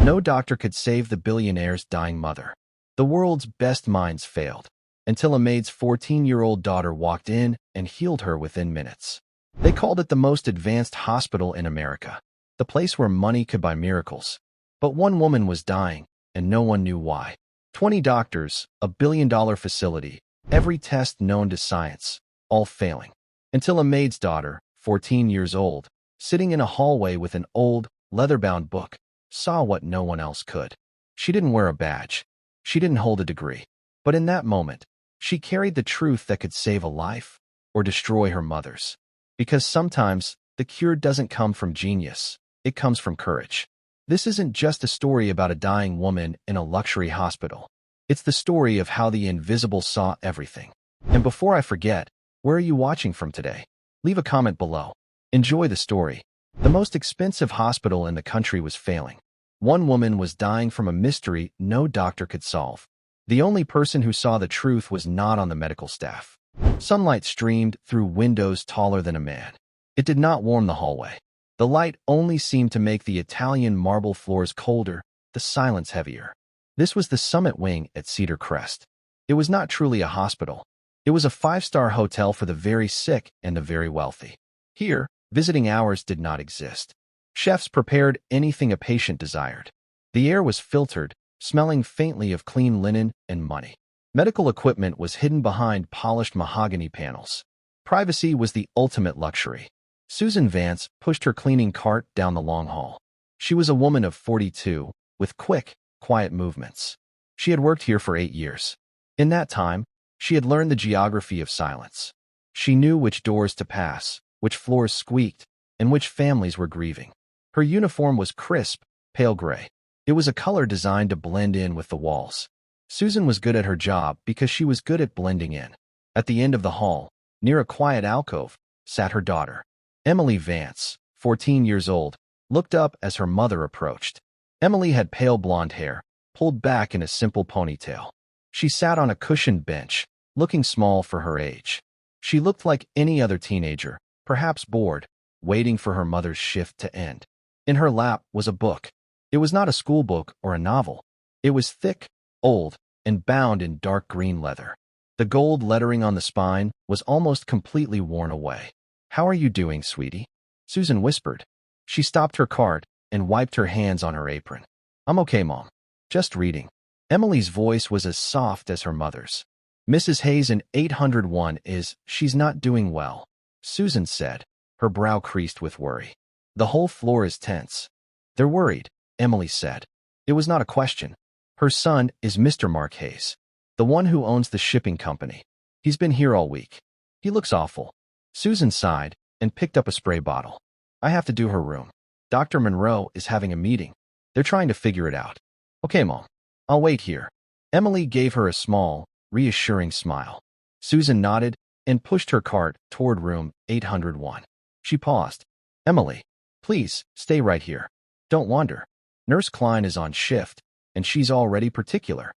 No doctor could save the billionaire's dying mother. The world's best minds failed, until a maid's 14-year-old daughter walked in and healed her within minutes. They called it the most advanced hospital in America, the place where money could buy miracles. But one woman was dying, and no one knew why. 20 doctors, a billion-dollar facility, every test known to science, all failing. Until a maid's daughter, 14 years old, sitting in a hallway with an old, leather-bound book, saw what no one else could. She didn't wear a badge. She didn't hold a degree. But in that moment, she carried the truth that could save a life or destroy her mother's. Because sometimes, the cure doesn't come from genius. It comes from courage. This isn't just a story about a dying woman in a luxury hospital. It's the story of how the invisible saw everything. And before I forget, where are you watching from today? Leave a comment below. Enjoy the story. The most expensive hospital in the country was failing. One woman was dying from a mystery no doctor could solve. The only person who saw the truth was not on the medical staff. Sunlight streamed through windows taller than a man. It did not warm the hallway. The light only seemed to make the Italian marble floors colder, the silence heavier. This was the summit wing at Cedar Crest. It was not truly a hospital. It was a five-star hotel for the very sick and the very wealthy. Here, visiting hours did not exist. Chefs prepared anything a patient desired. The air was filtered, smelling faintly of clean linen and money. Medical equipment was hidden behind polished mahogany panels. Privacy was the ultimate luxury. Susan Vance pushed her cleaning cart down the long hall. She was a woman of 42, with quick, quiet movements. She had worked here for 8 years. In that time, she had learned the geography of silence. She knew which doors to pass, which floors squeaked, and which families were grieving. Her uniform was crisp, pale gray. It was a color designed to blend in with the walls. Susan was good at her job because she was good at blending in. At the end of the hall, near a quiet alcove, sat her daughter. Emily Vance, 14 years old, looked up as her mother approached. Emily had pale blonde hair, pulled back in a simple ponytail. She sat on a cushioned bench, looking small for her age. She looked like any other teenager, perhaps bored, waiting for her mother's shift to end. In her lap was a book. It was not a school book or a novel. It was thick, old, and bound in dark green leather. The gold lettering on the spine was almost completely worn away. "How are you doing, sweetie?" Susan whispered. She stopped her cart and wiped her hands on her apron. "I'm okay, Mom. Just reading." Emily's voice was as soft as her mother's. "Mrs. Hayes in 801 she's not doing well," Susan said, her brow creased with worry. "The whole floor is tense." "They're worried," Emily said. It was not a question. Her son is Mr. Mark Hayes, the one who owns the shipping company. He's been here all week. He looks awful. Susan sighed and picked up a spray bottle. "I have to do her room. Dr. Monroe is having a meeting. They're trying to figure it out." "Okay, Mom. I'll wait here." Emily gave her a small, reassuring smile. Susan nodded and pushed her cart toward room 801. She paused. "Emily, please, stay right here. Don't wander. Nurse Klein is on shift, and she's already particular."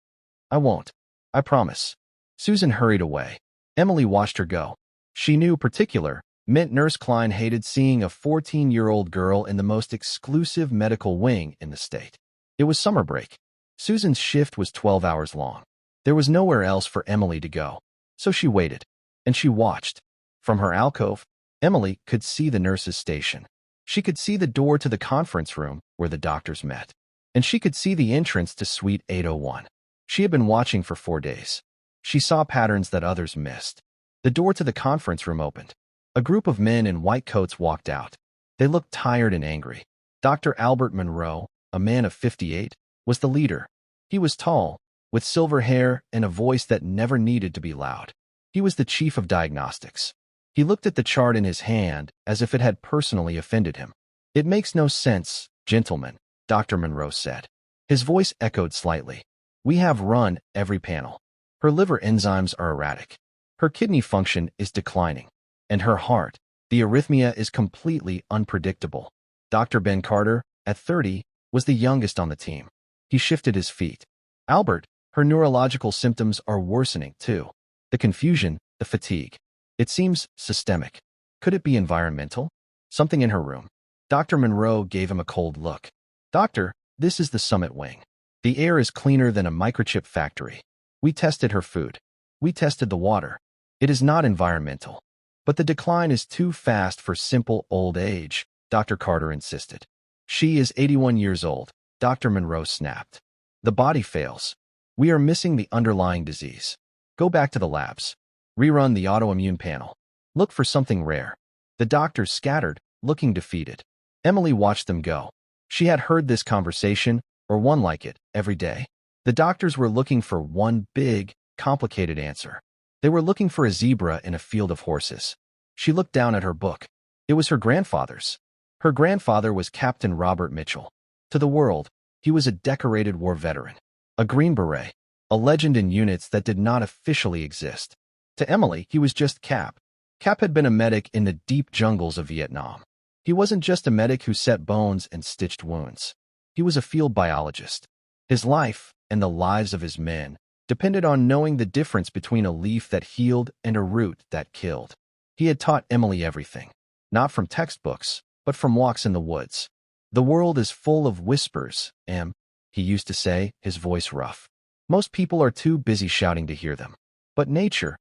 "I won't. I promise." Susan hurried away. Emily watched her go. She knew particular meant Nurse Klein hated seeing a 14-year-old girl in the most exclusive medical wing in the state. It was summer break. Susan's shift was 12 hours long. There was nowhere else for Emily to go, so she waited, and she watched. From her alcove, Emily could see the nurse's station. She could see the door to the conference room where the doctors met, and she could see the entrance to Suite 801. She had been watching for 4 days. She saw patterns that others missed. The door to the conference room opened. A group of men in white coats walked out. They looked tired and angry. Dr. Albert Monroe, a man of 58, was the leader. He was tall, with silver hair and a voice that never needed to be loud. He was the chief of diagnostics. He looked at the chart in his hand as if it had personally offended him. "It makes no sense, gentlemen," Dr. Monroe said. His voice echoed slightly. "We have run every panel. Her liver enzymes are erratic. Her kidney function is declining. And her heart, the arrhythmia is completely unpredictable." Dr. Ben Carter, at 30, was the youngest on the team. He shifted his feet. "Albert, her neurological symptoms are worsening, too. The confusion, the fatigue. It seems systemic. Could it be environmental? Something in her room?" Dr. Monroe gave him a cold look. "Doctor, This is the summit wing. The air is cleaner than a microchip factory. We tested her food. We tested the water. It is not environmental. But the decline is too fast for simple old age, Dr. Carter insisted. She is 81 years old, Dr. Monroe snapped. The body fails. We are missing the underlying disease. Go back to the labs. Rerun the autoimmune panel. Look for something rare. The doctors scattered, looking defeated. Emily watched them go. She had heard this conversation, or one like it, every day. The doctors were looking for one big, complicated answer. They were looking for a zebra in a field of horses. She looked down at her book. It was her grandfather's. Her grandfather was Captain Robert Mitchell. To the world, he was a decorated war veteran, a Green Beret, a legend in units that did not officially exist. To Emily, he was just Cap. Cap had been a medic in the deep jungles of Vietnam. He wasn't just a medic who set bones and stitched wounds. He was a field biologist. His life, and the lives of his men, depended on knowing the difference between a leaf that healed and a root that killed. He had taught Emily everything, not from textbooks, but from walks in the woods. The world is full of whispers, Em, he used to say, his voice rough. Most people are too busy shouting to hear them. But nature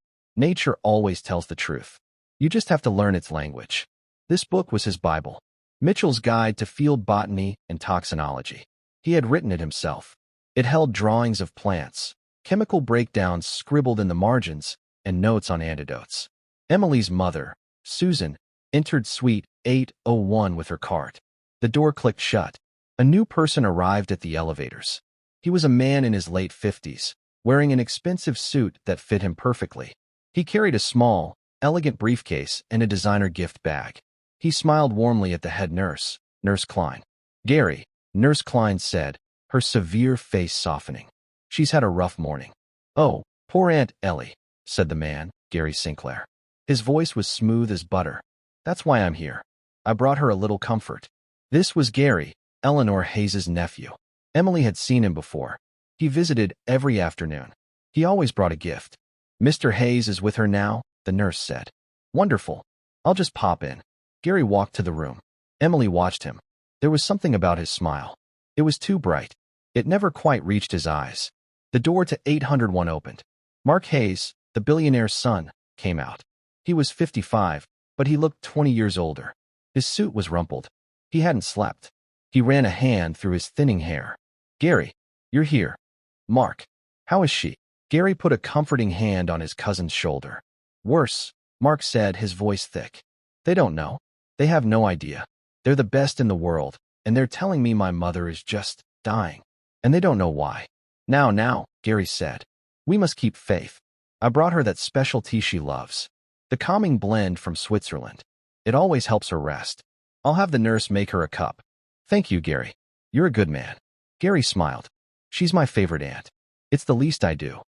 always tells the truth. You just have to learn its language. This book was his Bible, Mitchell's Guide to Field Botany and Toxinology. He had written it himself. It held drawings of plants, chemical breakdowns scribbled in the margins, and notes on antidotes. Emily's mother, Susan, entered Suite 801 with her cart. The door clicked shut. A new person arrived at the elevators. He was a man in his late 50s, wearing an expensive suit that fit him perfectly. He carried a small, elegant briefcase and a designer gift bag. He smiled warmly at the head nurse, Nurse Klein. Gary, Nurse Klein said, her severe face softening. She's had a rough morning. Oh, poor Aunt Ellie, said the man, Gary Sinclair. His voice was smooth as butter. That's why I'm here. I brought her a little comfort. This was Gary, Eleanor Hayes's nephew. Emily had seen him before. He visited every afternoon. He always brought a gift. Mr. Hayes is with her now, the nurse said. Wonderful. I'll just pop in. Gary walked to the room. Emily watched him. There was something about his smile. It was too bright. It never quite reached his eyes. The door to 801 opened. Mark Hayes, the billionaire's son, came out. He was 55, but he looked 20 years older. His suit was rumpled. He hadn't slept. He ran a hand through his thinning hair. Gary, you're here. Mark, how is she? Gary put a comforting hand on his cousin's shoulder. Worse, Mark said, his voice thick. They don't know. They have no idea. They're the best in the world, and they're telling me my mother is just dying. And they don't know why. Now, Gary said. We must keep faith. I brought her that special tea she loves. The calming blend from Switzerland. It always helps her rest. I'll have the nurse make her a cup. Thank you, Gary. You're a good man. Gary smiled. She's my favorite aunt. It's the least I do.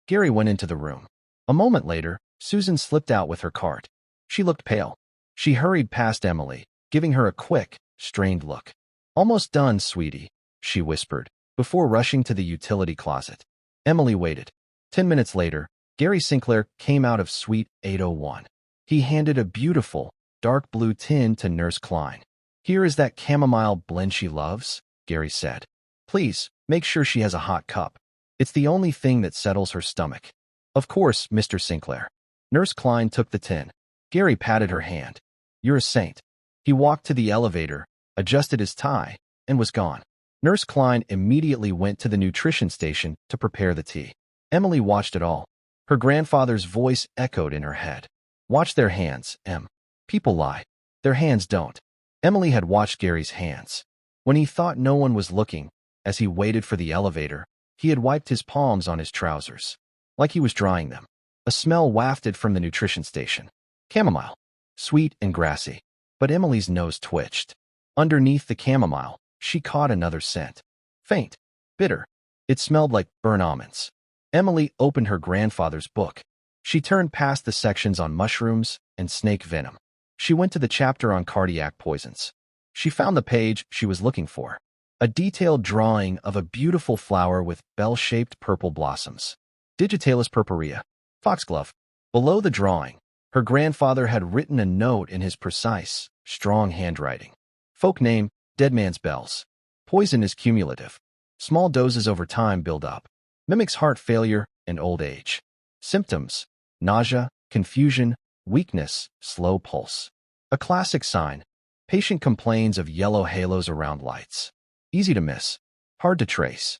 Gary went into the room. A moment later, Susan slipped out with her cart. She looked pale. She hurried past Emily, giving her a quick, strained look. Almost done, sweetie, she whispered, before rushing to the utility closet. Emily waited. 10 minutes later, Gary Sinclair came out of Suite 801. He handed a beautiful, dark blue tin to Nurse Klein. Here is that chamomile blend she loves, Gary said. Please, make sure she has a hot cup. It's the only thing that settles her stomach. Of course, Mr. Sinclair. Nurse Klein took the tin. Gary patted her hand. You're a saint. He walked to the elevator, adjusted his tie, and was gone. Nurse Klein immediately went to the nutrition station to prepare the tea. Emily watched it all. Her grandfather's voice echoed in her head. Watch their hands, Em. People lie. Their hands don't. Emily had watched Gary's hands. When he thought no one was looking, as he waited for the elevator, he had wiped his palms on his trousers, like he was drying them. A smell wafted from the nutrition station. Chamomile. Sweet and grassy. But Emily's nose twitched. Underneath the chamomile, she caught another scent. Faint. Bitter. It smelled like burnt almonds. Emily opened her grandfather's book. She turned past the sections on mushrooms and snake venom. She went to the chapter on cardiac poisons. She found the page she was looking for. A detailed drawing of a beautiful flower with bell-shaped purple blossoms. Digitalis purpurea. Foxglove. Below the drawing, her grandfather had written a note in his precise, strong handwriting. Folk name, Dead Man's Bells. Poison is cumulative. Small doses over time build up. Mimics heart failure and old age. Symptoms: nausea, confusion, weakness, slow pulse. A classic sign: patient complains of yellow halos around lights. Easy to miss, hard to trace.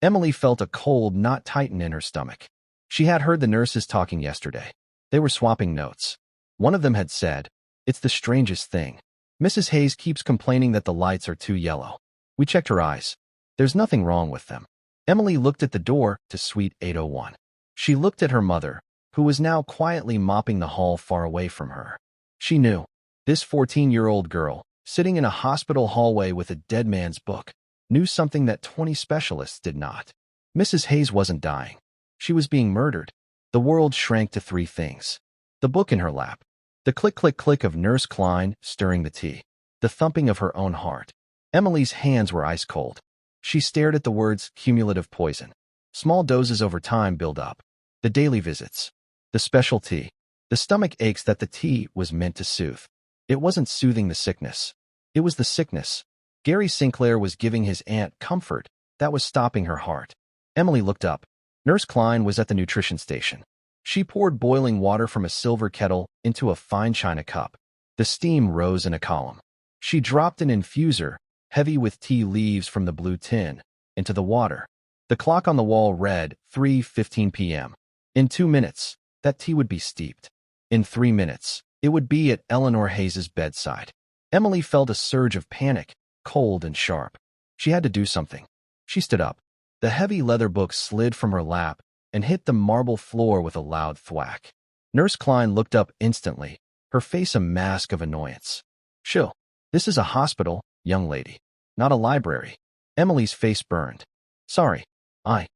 Emily felt a cold knot tighten in her stomach. She had heard the nurses talking yesterday. They were swapping notes. One of them had said, "It's the strangest thing. Mrs. Hayes keeps complaining that the lights are too yellow." We checked her eyes. There's nothing wrong with them. Emily looked at the door to Suite 801. She looked at her mother, who was now quietly mopping the hall far away from her. She knew. This 14-year-old girl, sitting in a hospital hallway with a dead man's book, knew something that 20 specialists did not. Mrs. Hayes wasn't dying. She was being murdered. The world shrank to three things: the book in her lap, the click-click-click of Nurse Klein stirring the tea, the thumping of her own heart. Emily's hands were ice cold. She stared at the words cumulative poison. Small doses over time build up. The daily visits. The special tea. The stomach aches that the tea was meant to soothe. It wasn't soothing the sickness. It was the sickness. Gary Sinclair was giving his aunt comfort that was stopping her heart. Emily looked up. Nurse Klein was at the nutrition station. She poured boiling water from a silver kettle into a fine china cup. The steam rose in a column. She dropped an infuser, heavy with tea leaves from the blue tin, into the water. The clock on the wall read 3:15 p.m. In 2 minutes, that tea would be steeped. In 3 minutes, it would be at Eleanor Hayes's bedside. Emily felt a surge of panic, cold and sharp. She had to do something. She stood up. The heavy leather book slid from her lap and hit the marble floor with a loud thwack. Nurse Klein looked up instantly, her face a mask of annoyance. "Shoo, this is a hospital, young lady, not a library." Emily's face burned. "Sorry, I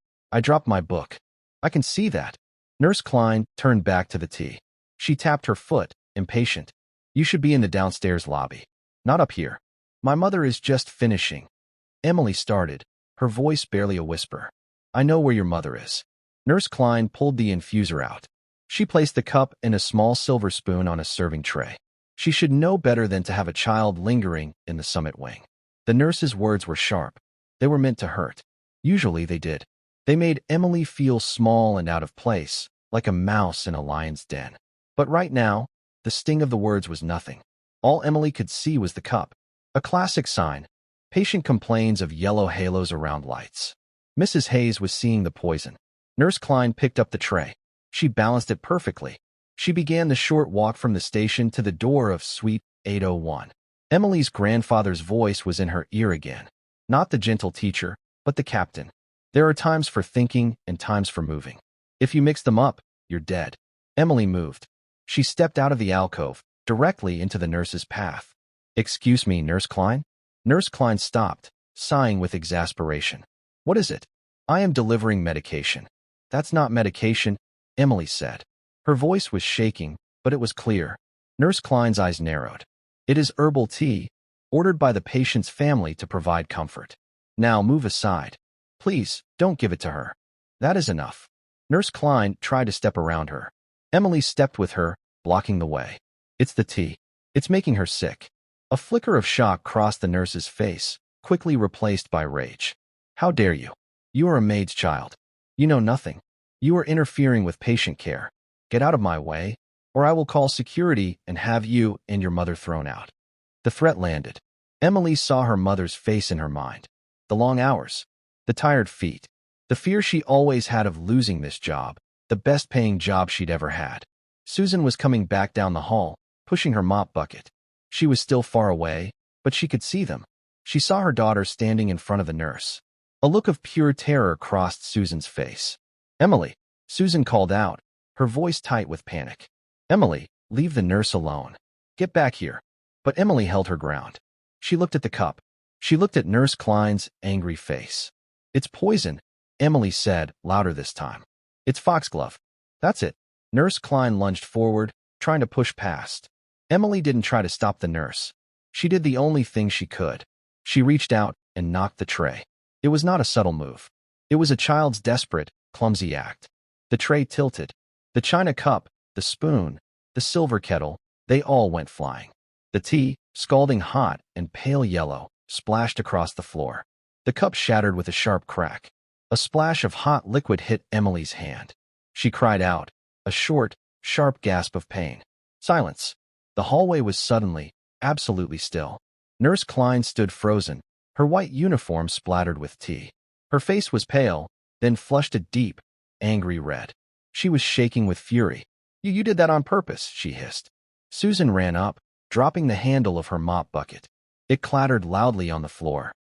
dropped my book. I can see that." Nurse Klein turned back to the tea. She tapped her foot, impatient. "You should be in the downstairs lobby, not up here. My mother is just finishing." Emily started, her voice barely a whisper. "I know where your mother is." Nurse Klein pulled the infuser out. She placed the cup and a small silver spoon on a serving tray. She should know better than to have a child lingering in the summit wing. The nurse's words were sharp. They were meant to hurt. Usually they did. They made Emily feel small and out of place, like a mouse in a lion's den. But right now, the sting of the words was nothing. All Emily could see was the cup. A classic sign. Patient complains of yellow halos around lights. Mrs. Hayes was seeing the poison. Nurse Klein picked up the tray. She balanced it perfectly. She began the short walk from the station to the door of Suite 801. Emily's grandfather's voice was in her ear again. Not the gentle teacher, but the captain. "There are times for thinking and times for moving. If you mix them up, you're dead." Emily moved. She stepped out of the alcove, directly into the nurse's path. "Excuse me, Nurse Klein?" Nurse Klein stopped, sighing with exasperation. "What is it?" "I am delivering medication." "That's not medication," Emily said. Her voice was shaking, but it was clear. Nurse Klein's eyes narrowed. "It is herbal tea, ordered by the patient's family to provide comfort. Now move aside. Please, don't give it to her." "That is enough." Nurse Klein tried to step around her. Emily stepped with her, blocking the way. "It's the tea. It's making her sick." A flicker of shock crossed the nurse's face, quickly replaced by rage. "How dare you? You are a maid's child. You know nothing. You are interfering with patient care. Get out of my way, or I will call security and have you and your mother thrown out." The threat landed. Emily saw her mother's face in her mind. The long hours, the tired feet, the fear she always had of losing this job, the best-paying job she'd ever had. Susan was coming back down the hall, pushing her mop bucket. She was still far away, but she could see them. She saw her daughter standing in front of the nurse. A look of pure terror crossed Susan's face. "Emily," Susan called out, her voice tight with panic. "Emily, leave the nurse alone. Get back here." But Emily held her ground. She looked at the cup. She looked at Nurse Klein's angry face. "It's poison," Emily said, louder this time. "It's foxglove." "That's it." Nurse Klein lunged forward, trying to push past. Emily didn't try to stop the nurse. She did the only thing she could. She reached out and knocked the tray. It was not a subtle move. It was a child's desperate, clumsy act. The tray tilted. The china cup, the spoon, the silver kettle, they all went flying. The tea, scalding hot and pale yellow, splashed across the floor. The cup shattered with a sharp crack. A splash of hot liquid hit Emily's hand. She cried out, a short, sharp gasp of pain. Silence. The hallway was suddenly, absolutely still. Nurse Klein stood frozen, her white uniform splattered with tea. Her face was pale, then flushed a deep, angry red. She was shaking with fury. You did that on purpose, she hissed. Susan ran up, dropping the handle of her mop bucket. It clattered loudly on the floor.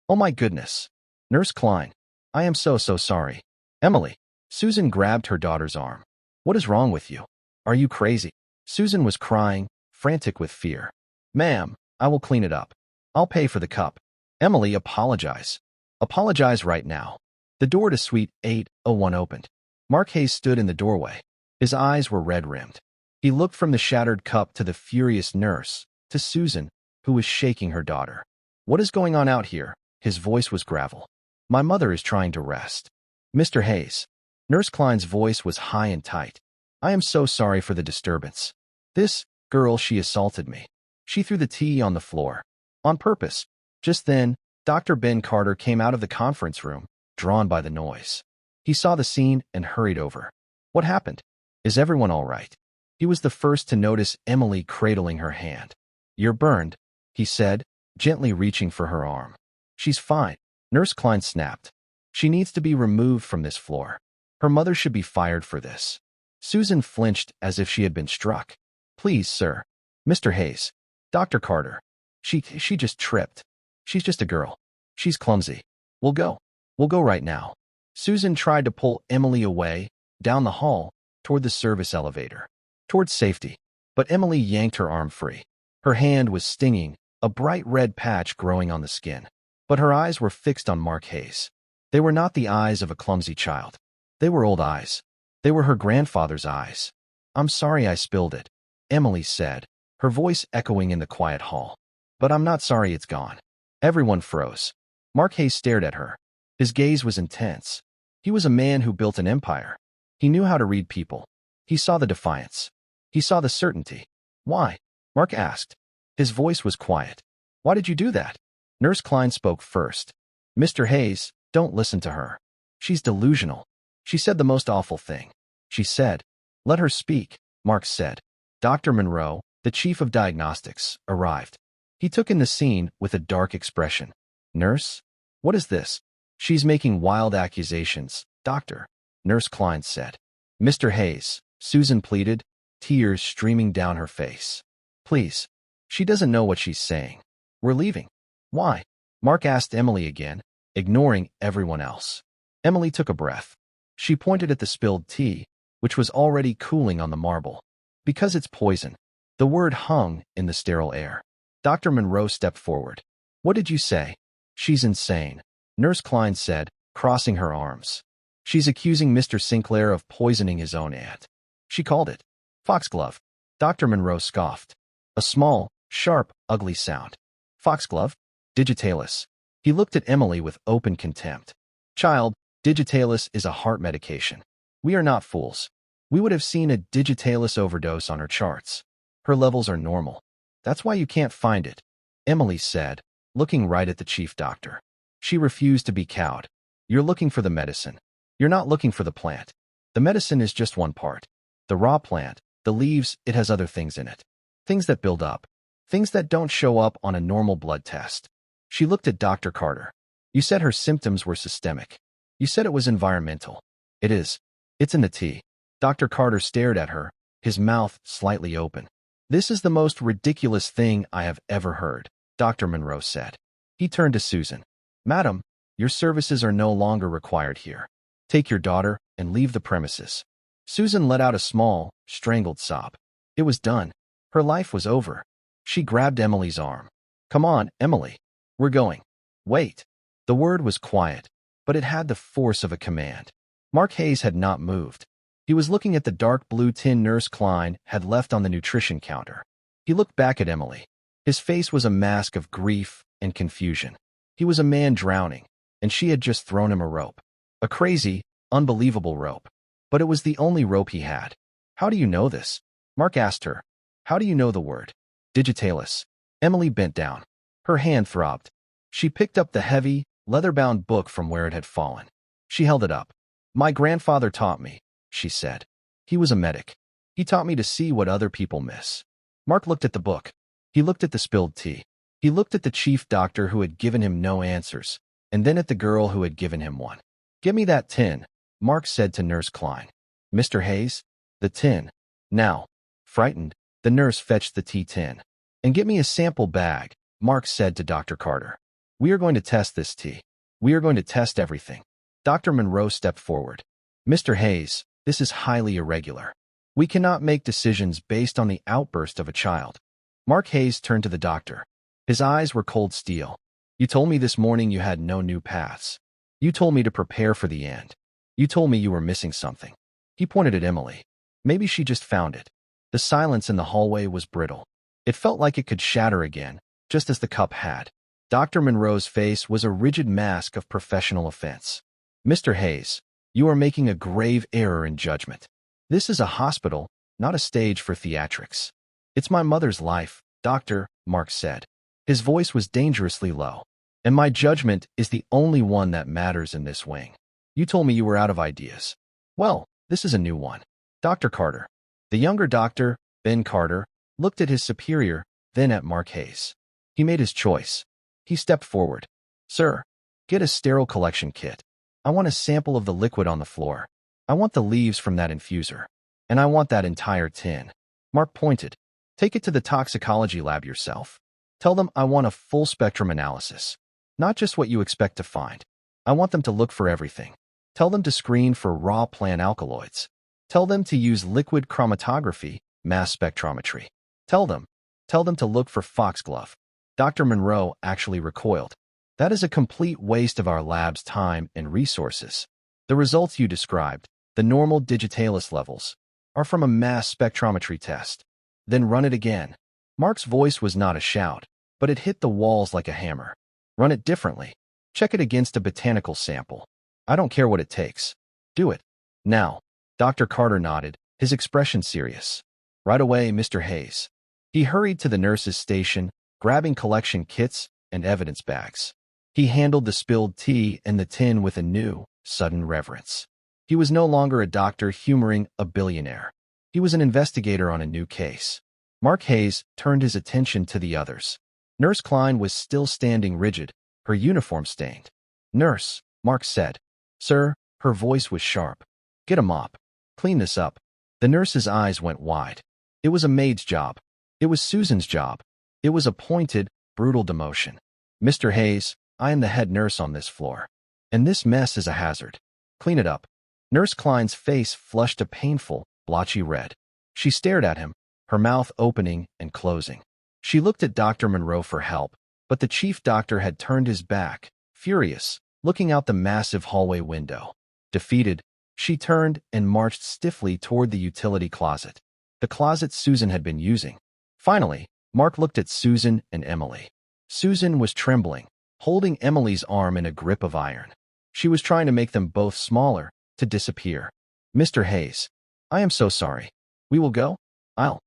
Oh my goodness. Nurse Klein. I am so sorry. Emily. Susan grabbed her daughter's arm. What is wrong with you? Are you crazy? Susan was crying, frantic with fear. Ma'am, I will clean it up. I'll pay for the cup. Emily, apologize. Apologize right now. The door to Suite 801 opened. Mark Hayes stood in the doorway. His eyes were red-rimmed. He looked from the shattered cup to the furious nurse, to Susan, who was shaking her daughter. What is going on out here? His voice was gravel. My mother is trying to rest. Mr. Hayes. Nurse Klein's voice was high and tight. I am so sorry for the disturbance. This girl, she assaulted me. She threw the tea on the floor. On purpose. Just then, Dr. Ben Carter came out of the conference room, drawn by the noise. He saw the scene and hurried over. What happened? Is everyone all right? He was the first to notice Emily cradling her hand. You're burned, he said, gently reaching for her arm. She's fine. Nurse Klein snapped. She needs to be removed from this floor. Her mother should be fired for this. Susan flinched as if she had been struck. Please, sir. Mr. Hayes. Dr. Carter. She just tripped. She's just a girl. She's clumsy. We'll go. We'll go right now. Susan tried to pull Emily away, down the hall, toward the service elevator, towards safety. But Emily yanked her arm free. Her hand was stinging, a bright red patch growing on the skin. But her eyes were fixed on Mark Hayes. They were not the eyes of a clumsy child. They were old eyes. They were her grandfather's eyes. I'm sorry I spilled it, Emily said, her voice echoing in the quiet hall. But I'm not sorry it's gone. Everyone froze. Mark Hayes stared at her. His gaze was intense. He was a man who built an empire. He knew how to read people. He saw the defiance. He saw the certainty. Why? Mark asked. His voice was quiet. Why did you do that? Nurse Klein spoke first. Mr. Hayes, don't listen to her. She's delusional. She said the most awful thing. She said, let her speak, Mark said. Dr. Monroe, the chief of diagnostics, arrived. He took in the scene with a dark expression. Nurse? What is this? She's making wild accusations, doctor, Nurse Klein said. Mr. Hayes, Susan pleaded, tears streaming down her face. Please. She doesn't know what she's saying. We're leaving. Why? Mark asked Emily again, ignoring everyone else. Emily took a breath. She pointed at the spilled tea, which was already cooling on the marble. Because it's poison. The word hung in the sterile air. Dr. Monroe stepped forward. What did you say? She's insane, Nurse Klein said, crossing her arms. She's accusing Mr. Sinclair of poisoning his own aunt. She called it foxglove. Dr. Monroe scoffed. A small, sharp, ugly sound. Foxglove? Digitalis. He looked at Emily with open contempt. Child, Digitalis is a heart medication. We are not fools. We would have seen a Digitalis overdose on her charts. Her levels are normal. That's why you can't find it, Emily said, looking right at the chief doctor. She refused to be cowed. You're looking for the medicine. You're not looking for the plant. The medicine is just one part. The raw plant, the leaves, it has other things in it. Things that build up. Things that don't show up on a normal blood test. She looked at Dr. Carter. You said her symptoms were systemic. You said it was environmental. It is. It's in the tea. Dr. Carter stared at her, his mouth slightly open. This is the most ridiculous thing I have ever heard, Dr. Monroe said. He turned to Susan. Madam, your services are no longer required here. Take your daughter and leave the premises. Susan let out a small, strangled sob. It was done. Her life was over. She grabbed Emily's arm. Come on, Emily. We're going. Wait. The word was quiet, but it had the force of a command. Mark Hayes had not moved. He was looking at the dark blue tin Nurse Klein had left on the nutrition counter. He looked back at Emily. His face was a mask of grief and confusion. He was a man drowning, and she had just thrown him a rope. A crazy, unbelievable rope. But it was the only rope he had. How do you know this? Mark asked her. How do you know the word? Digitalis. Emily bent down. Her hand throbbed. She picked up the heavy, leather-bound book from where it had fallen. She held it up. My grandfather taught me, she said. He was a medic. He taught me to see what other people miss. Mark looked at the book. He looked at the spilled tea. He looked at the chief doctor who had given him no answers, and then at the girl who had given him one. Give me that tin, Mark said to Nurse Klein. Mr. Hayes? The tin. Now. Frightened, the nurse fetched the tea tin. And get me a sample bag, Mark said to Dr. Carter. We are going to test this tea. We are going to test everything. Dr. Monroe stepped forward. Mr. Hayes, this is highly irregular. We cannot make decisions based on the outburst of a child. Mark Hayes turned to the doctor. His eyes were cold steel. You told me this morning you had no new paths. You told me to prepare for the end. You told me you were missing something. He pointed at Emily. Maybe she just found it. The silence in the hallway was brittle. It felt like it could shatter again, just as the cup had. Dr. Monroe's face was a rigid mask of professional offense. Mr. Hayes, you are making a grave error in judgment. This is a hospital, not a stage for theatrics. It's my mother's life, Doctor, Mark said. His voice was dangerously low. And my judgment is the only one that matters in this wing. You told me you were out of ideas. Well, this is a new one. Dr. Carter. The younger doctor, Ben Carter, looked at his superior, then at Mark Hayes. He made his choice. He stepped forward. Sir, get a sterile collection kit. I want a sample of the liquid on the floor. I want the leaves from that infuser. And I want that entire tin. Mark pointed. Take it to the toxicology lab yourself. Tell them I want a full spectrum analysis. Not just what you expect to find. I want them to look for everything. Tell them to screen for raw plant alkaloids. Tell them to use liquid chromatography, mass spectrometry. Tell them to look for foxglove. Dr. Monroe actually recoiled. That is a complete waste of our lab's time and resources. The results you described, the normal digitalis levels, are from a mass spectrometry test. Then run it again. Mark's voice was not a shout, but it hit the walls like a hammer. Run it differently. Check it against a botanical sample. I don't care what it takes. Do it. Now. Dr. Carter nodded, his expression serious. Right away, Mr. Hayes. He hurried to the nurse's station, grabbing collection kits and evidence bags. He handled the spilled tea and the tin with a new, sudden reverence. He was no longer a doctor humoring a billionaire. He was an investigator on a new case. Mark Hayes turned his attention to the others. Nurse Klein was still standing rigid, her uniform stained. Nurse, Mark said. Sir, her voice was sharp. Get a mop. Clean this up. The nurse's eyes went wide. It was a maid's job. It was Susan's job. It was a pointed, brutal demotion. Mr. Hayes, I am the head nurse on this floor. And this mess is a hazard. Clean it up. Nurse Klein's face flushed a painful, blotchy red. She stared at him, her mouth opening and closing. She looked at Dr. Monroe for help, but the chief doctor had turned his back, furious, looking out the massive hallway window. Defeated, she turned and marched stiffly toward the utility closet, the closet Susan had been using. Finally, Mark looked at Susan and Emily. Susan was trembling, holding Emily's arm in a grip of iron. She was trying to make them both smaller, to disappear. Mr. Hayes, I am so sorry. We will go? I'll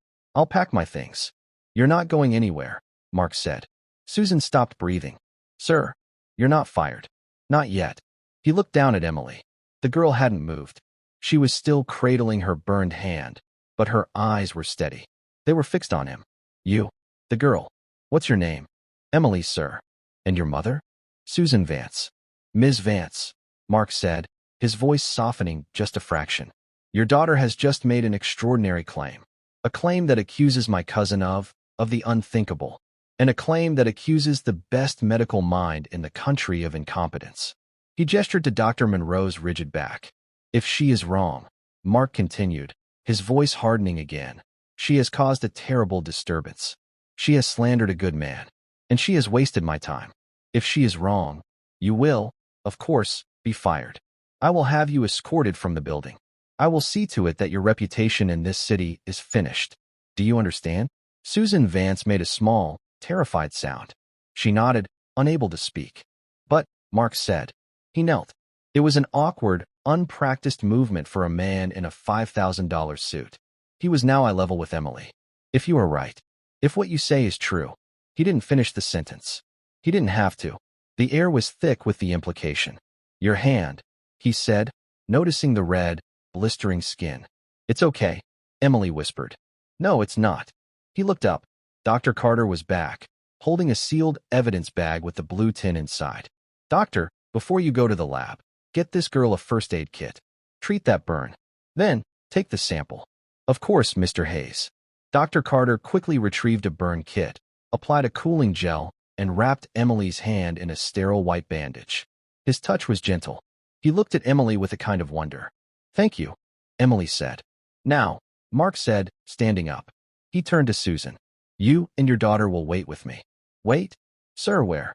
pack my things. You're not going anywhere, Mark said. Susan stopped breathing. Sir, you're not fired. Not yet. He looked down at Emily. The girl hadn't moved. She was still cradling her burned hand, but her eyes were steady. They were fixed on him. You, the girl. What's your name? Emily, sir. And your mother? Susan Vance. Ms. Vance, Mark said, his voice softening just a fraction. Your daughter has just made an extraordinary claim. A claim that accuses my cousin of the unthinkable. And a claim that accuses the best medical mind in the country of incompetence. He gestured to Dr. Monroe's rigid back. If she is wrong, Mark continued, his voice hardening again, she has caused a terrible disturbance. She has slandered a good man. And she has wasted my time. If she is wrong, you will, of course, be fired. I will have you escorted from the building. I will see to it that your reputation in this city is finished. Do you understand? Susan Vance made a small, terrified sound. She nodded, unable to speak. But, Mark said. He knelt. It was an awkward, unpracticed movement for a man in a $5,000 suit. He was now eye level with Emily. If you are right. If what you say is true. He didn't finish the sentence. He didn't have to. The air was thick with the implication. Your hand, he said, noticing the red, blistering skin. It's okay, Emily whispered. No, it's not. He looked up. Dr. Carter was back, holding a sealed evidence bag with the blue tin inside. Doctor, before you go to the lab, get this girl a first aid kit. Treat that burn. Then, take the sample. Of course, Mr. Hayes. Dr. Carter quickly retrieved a burn kit, applied a cooling gel, and wrapped Emily's hand in a sterile white bandage. His touch was gentle. He looked at Emily with a kind of wonder. Thank you, Emily said. Now, Mark said, standing up. He turned to Susan. You and your daughter will wait with me. Wait? Sir, where?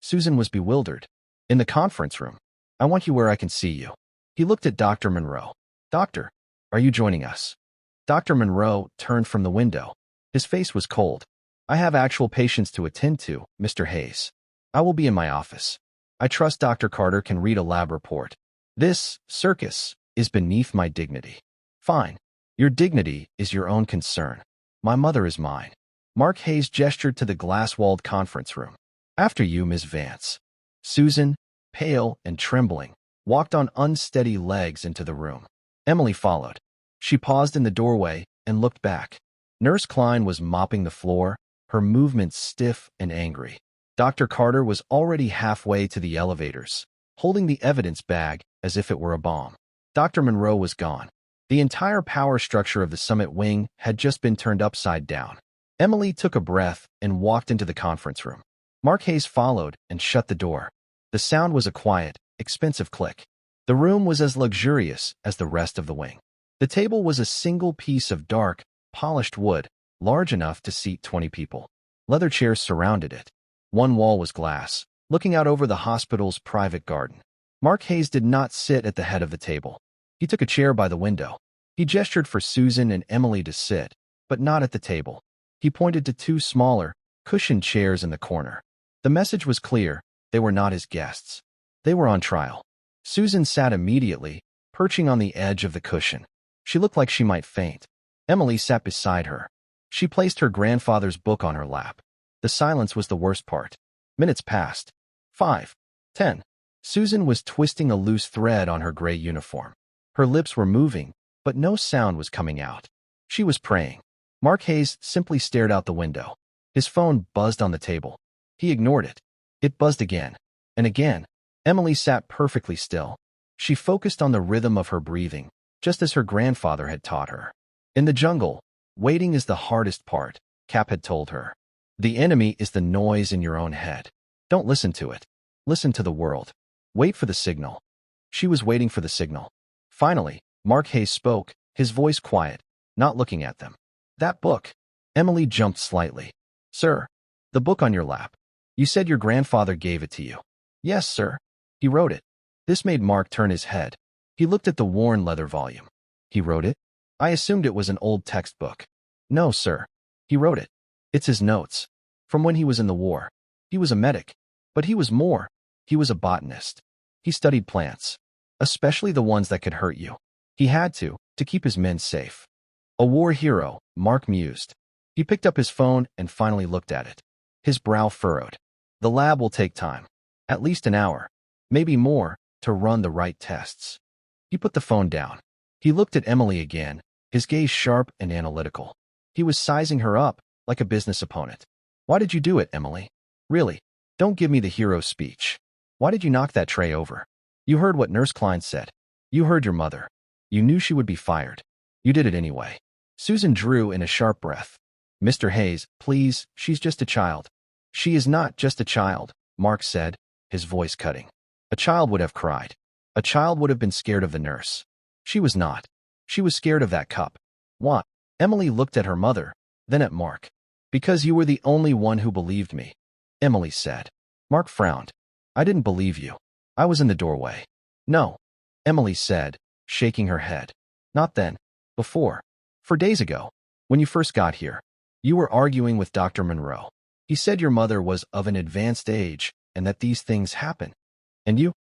Susan was bewildered. In the conference room. I want you where I can see you. He looked at Dr. Monroe. Doctor, are you joining us? Dr. Monroe turned from the window. His face was cold. I have actual patients to attend to, Mr. Hayes. I will be in my office. I trust Dr. Carter can read a lab report. This circus is beneath my dignity. Fine. Your dignity is your own concern. My mother is mine. Mark Hayes gestured to the glass-walled conference room. After you, Miss Vance. Susan, pale and trembling, walked on unsteady legs into the room. Emily followed. She paused in the doorway and looked back. Nurse Klein was mopping the floor, her movements stiff and angry. Dr. Carter was already halfway to the elevators, holding the evidence bag as if it were a bomb. Dr. Monroe was gone. The entire power structure of the summit wing had just been turned upside down. Emily took a breath and walked into the conference room. Mark Hayes followed and shut the door. The sound was a quiet, expensive click. The room was as luxurious as the rest of the wing. The table was a single piece of dark, polished wood, large enough to seat 20 people. Leather chairs surrounded it. One wall was glass, looking out over the hospital's private garden. Mark Hayes did not sit at the head of the table. He took a chair by the window. He gestured for Susan and Emily to sit, but not at the table. He pointed to two smaller, cushioned chairs in the corner. The message was clear. They were not his guests. They were on trial. Susan sat immediately, perching on the edge of the cushion. She looked like she might faint. Emily sat beside her. She placed her grandfather's book on her lap. The silence was the worst part. Minutes passed. 5, 10. Susan was twisting a loose thread on her gray uniform. Her lips were moving, but no sound was coming out. She was praying. Mark Hayes simply stared out the window. His phone buzzed on the table. He ignored it. It buzzed again. And again. Emily sat perfectly still. She focused on the rhythm of her breathing, just as her grandfather had taught her. In the jungle, waiting is the hardest part, Cap had told her. The enemy is the noise in your own head. Don't listen to it. Listen to the world. Wait for the signal. She was waiting for the signal. Finally, Mark Hayes spoke, his voice quiet, not looking at them. That book. Emily jumped slightly. Sir, the book on your lap. You said your grandfather gave it to you. Yes, sir. He wrote it. This made Mark turn his head. He looked at the worn leather volume. He wrote it? I assumed it was an old textbook. No, sir. He wrote it. It's his notes. From when he was in the war. He was a medic. But he was more. He was a botanist. He studied plants. Especially the ones that could hurt you. He had to keep his men safe. A war hero, Mark mused. He picked up his phone and finally looked at it. His brow furrowed. The lab will take time. At least an hour. Maybe more, to run the right tests. He put the phone down. He looked at Emily again, his gaze sharp and analytical. He was sizing her up, like a business opponent. Why did you do it, Emily? Really, don't give me the hero speech. Why did you knock that tray over? You heard what Nurse Klein said. You heard your mother. You knew she would be fired. You did it anyway. Susan drew in a sharp breath. Mr. Hayes, please, she's just a child. She is not just a child, Mark said, his voice cutting. A child would have cried. A child would have been scared of the nurse. She was not. She was scared of that cup. What? Emily looked at her mother, then at Mark. Because you were the only one who believed me, Emily said. Mark frowned. I didn't believe you. I was in the doorway. No, Emily said, shaking her head. Not then. Before. 4 days ago. When you first got here. You were arguing with Dr. Monroe. He said your mother was of an advanced age and that these things happen. And you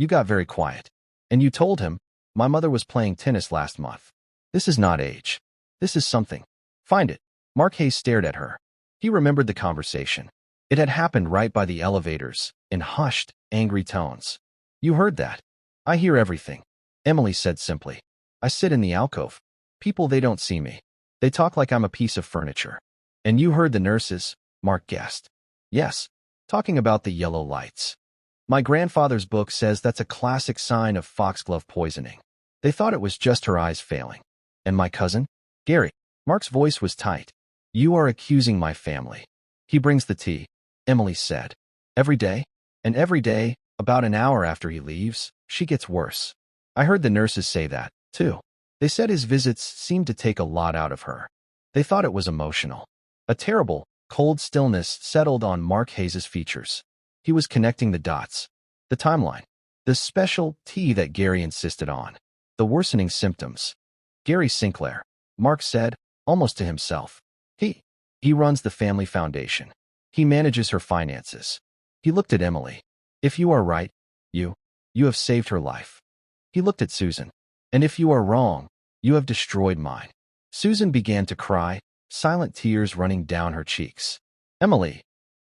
got very quiet. And you told him, my mother was playing tennis last month. This is not age. This is something. Find it. Mark Hayes stared at her. He remembered the conversation. It had happened right by the elevators, in hushed, angry tones. You heard that? I hear everything, Emily said simply. I sit in the alcove. People, they don't see me. They talk like I'm a piece of furniture. And you heard the nurses? Mark guessed. Yes, talking about the yellow lights. My grandfather's book says that's a classic sign of foxglove poisoning. They thought it was just her eyes failing. And my cousin? Gary. Mark's voice was tight. You are accusing my family. He brings the tea, Emily said. Every day? And every day, about an hour after he leaves, she gets worse. I heard the nurses say that, too. They said his visits seemed to take a lot out of her. They thought it was emotional. A terrible, cold stillness settled on Mark Hayes' features. He was connecting the dots. The timeline. The special tea that Gary insisted on. The worsening symptoms. Gary Sinclair, Mark said, almost to himself. He runs the family foundation. He manages her finances. He looked at Emily. If you are right, you have saved her life. He looked at Susan. And if you are wrong, you have destroyed mine. Susan began to cry, silent tears running down her cheeks. Emily.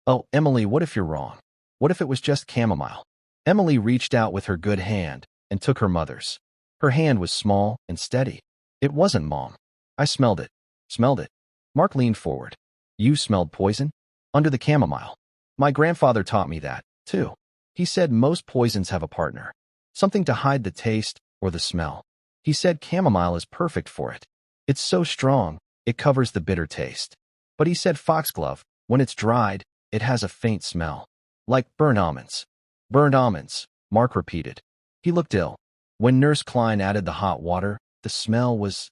Oh, Emily, what if you're wrong? What if it was just chamomile? Emily reached out with her good hand and took her mother's. Her hand was small and steady. It wasn't, Mom. I smelled it. Smelled it. Mark leaned forward. You smelled poison? Under the chamomile. My grandfather taught me that, too. He said most poisons have a partner. Something to hide the taste or the smell. He said chamomile is perfect for it. It's so strong, it covers the bitter taste. But he said foxglove, when it's dried, it has a faint smell. Like burnt almonds. Burnt almonds, Mark repeated. He looked ill. When Nurse Klein added the hot water, the smell was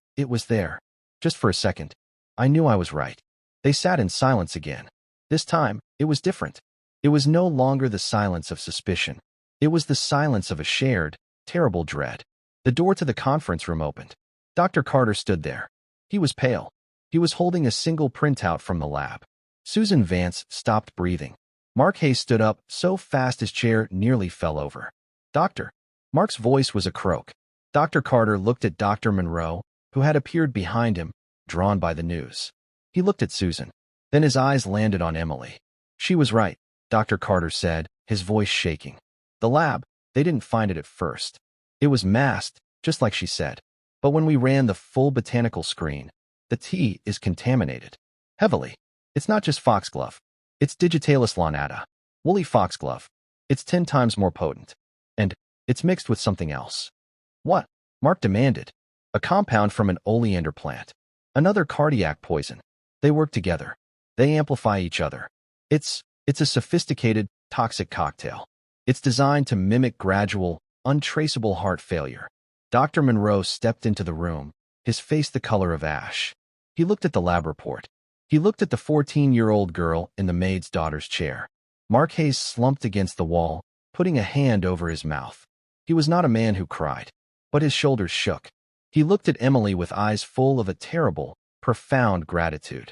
there. Just for a second. I knew I was right. They sat in silence again. This time, it was different. It was no longer the silence of suspicion. It was the silence of a shared, terrible dread. The door to the conference room opened. Dr. Carter stood there. He was pale. He was holding a single printout from the lab. Susan Vance stopped breathing. Mark Hayes stood up so fast his chair nearly fell over. Doctor. Mark's voice was a croak. Dr. Carter looked at Dr. Monroe, who had appeared behind him, drawn by the news. He looked at Susan. Then his eyes landed on Emily. She was right, Dr. Carter said, his voice shaking. The lab, they didn't find it at first. It was masked, just like she said. But when we ran the full botanical screen, the tea is contaminated. Heavily. It's not just foxglove. It's Digitalis lanata. Woolly foxglove. It's 10 times more potent. And it's mixed with something else. What? Mark demanded. A compound from an oleander plant. Another cardiac poison. They work together. They amplify each other. It's a sophisticated, toxic cocktail. It's designed to mimic gradual, untraceable heart failure. Dr. Monroe stepped into the room, his face the color of ash. He looked at the lab report. He looked at the 14-year-old girl in the maid's daughter's chair. Mark Hayes slumped against the wall, putting a hand over his mouth. He was not a man who cried, but his shoulders shook. He looked at Emily with eyes full of a terrible, profound gratitude.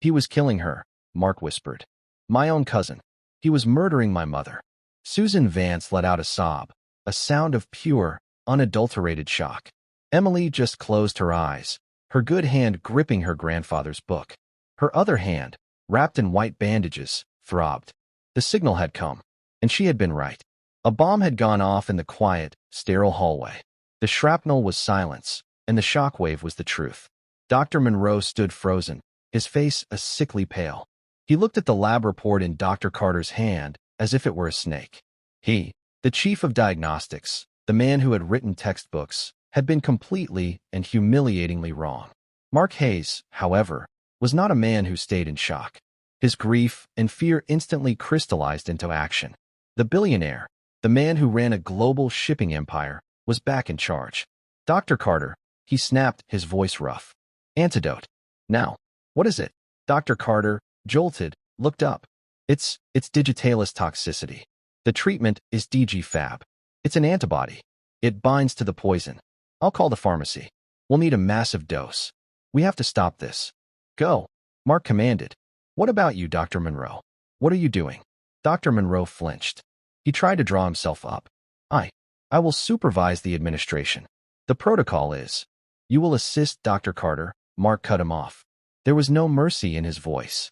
He was killing her, Mark whispered. My own cousin. He was murdering my mother. Susan Vance let out a sob, a sound of pure, unadulterated shock. Emily just closed her eyes, her good hand gripping her grandfather's book. Her other hand, wrapped in white bandages, throbbed. The signal had come, and she had been right. A bomb had gone off in the quiet, sterile hallway. The shrapnel was silence, and the shockwave was the truth. Dr. Monroe stood frozen, his face a sickly pale. He looked at the lab report in Dr. Carter's hand as if it were a snake. He, the chief of diagnostics, the man who had written textbooks, had been completely and humiliatingly wrong. Mark Hayes, however, was not a man who stayed in shock. His grief and fear instantly crystallized into action. The billionaire, the man who ran a global shipping empire, was back in charge. Dr. Carter, he snapped, his voice rough. Antidote. Now. What is it? Dr. Carter, jolted, looked up. It's digitalis toxicity. The treatment is DG-Fab. It's an antibody. It binds to the poison. I'll call the pharmacy. We'll need a massive dose. We have to stop this. Go, Mark commanded. What about you, Dr. Monroe? What are you doing? Dr. Monroe flinched. He tried to draw himself up. I will supervise the administration. The protocol is. You will assist Dr. Carter, Mark cut him off. There was no mercy in his voice.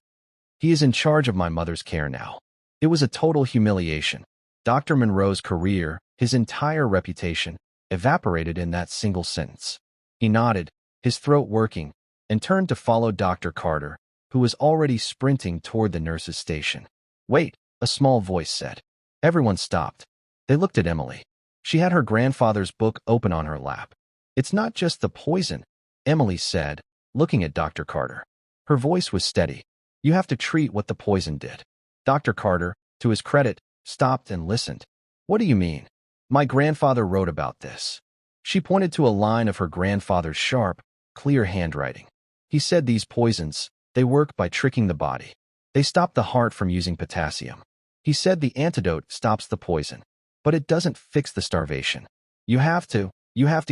He is in charge of my mother's care now. It was a total humiliation. Dr. Monroe's career, his entire reputation, evaporated in that single sentence. He nodded, his throat working, and turned to follow Dr. Carter, who was already sprinting toward the nurse's station. "Wait," a small voice said. Everyone stopped. They looked at Emily. She had her grandfather's book open on her lap. "It's not just the poison," Emily said, looking at Dr. Carter. Her voice was steady. "You have to treat what the poison did." Dr. Carter, to his credit, stopped and listened. "What do you mean?" "My grandfather wrote about this." She pointed to a line of her grandfather's sharp, clear handwriting. "He said these poisons, they work by tricking the body. They stop the heart from using potassium. He said the antidote stops the poison, but it doesn't fix the starvation. You have to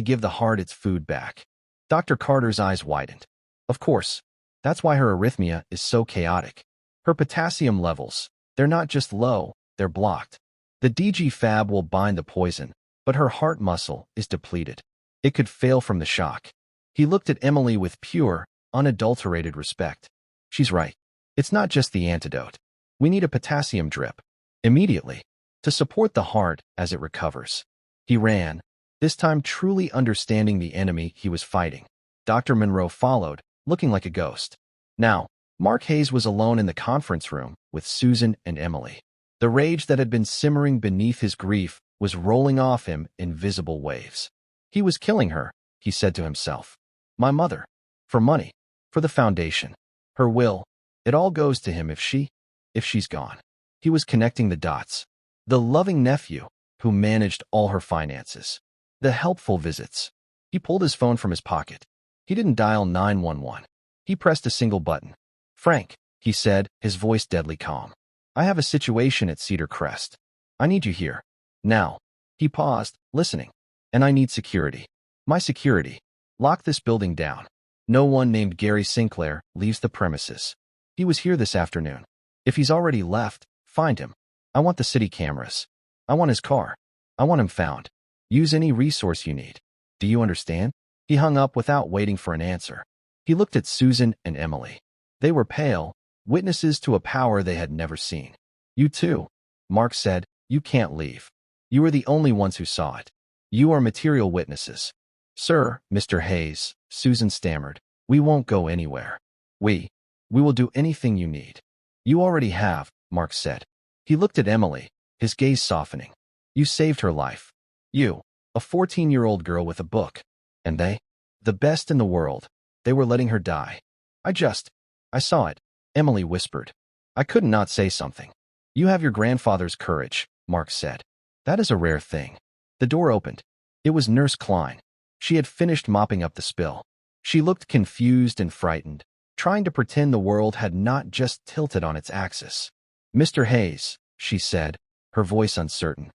give the heart its food back." Dr. Carter's eyes widened. Of course, that's why her arrhythmia is so chaotic. Her potassium levels, they're not just low, they're blocked. The DG fab will bind the poison, but her heart muscle is depleted. It could fail from the shock. He looked at Emily with pure, unadulterated respect. "She's right. It's not just the antidote. We need a potassium drip. Immediately. To support the heart as it recovers." He ran, this time truly understanding the enemy he was fighting. Dr. Monroe followed, looking like a ghost. Now, Mark Hayes was alone in the conference room with Susan and Emily. The rage that had been simmering beneath his grief was rolling off him in visible waves. He was killing her, he said to himself. My mother. For money. For the foundation. Her will. It all goes to him if she's gone. He was connecting the dots. The loving nephew, who managed all her finances. The helpful visits. He pulled his phone from his pocket. He didn't dial 911. He pressed a single button. "Frank," he said, his voice deadly calm. "I have a situation at Cedar Crest. I need you here. Now." He paused, listening. "And I need security. My security. Lock this building down. No one named Gary Sinclair leaves the premises. He was here this afternoon. If he's already left, find him. I want the city cameras. I want his car. I want him found. Use any resource you need. Do you understand?" He hung up without waiting for an answer. He looked at Susan and Emily. They were pale, witnesses to a power they had never seen. "You too," Mark said. "You can't leave. You are the only ones who saw it. You are material witnesses." "Sir, Mr. Hayes," Susan stammered, "we won't go anywhere. We will do anything you need." "You already have," Mark said. He looked at Emily, his gaze softening. "You saved her life. You, a 14-year-old girl with a book. And they? The best in the world. They were letting her die. I saw it," Emily whispered. "I could not say something." "You have your grandfather's courage," Mark said. "That is a rare thing." The door opened. It was Nurse Klein. She had finished mopping up the spill. She looked confused and frightened, trying to pretend the world had not just tilted on its axis. "Mr. Hayes," she said, her voice uncertain.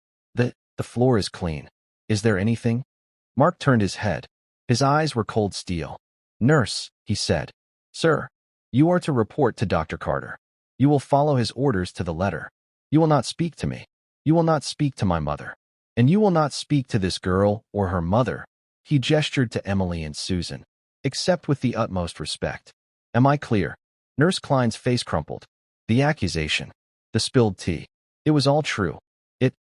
The floor is clean. Is there anything?" Mark turned his head. His eyes were cold steel. "Nurse," he said. "Sir, you are to report to Dr. Carter. You will follow his orders to the letter. You will not speak to me. You will not speak to my mother. And you will not speak to this girl or her mother." He gestured to Emily and Susan. "Except with the utmost respect. Am I clear?" Nurse Klein's face crumpled. The accusation. The spilled tea. It was all true.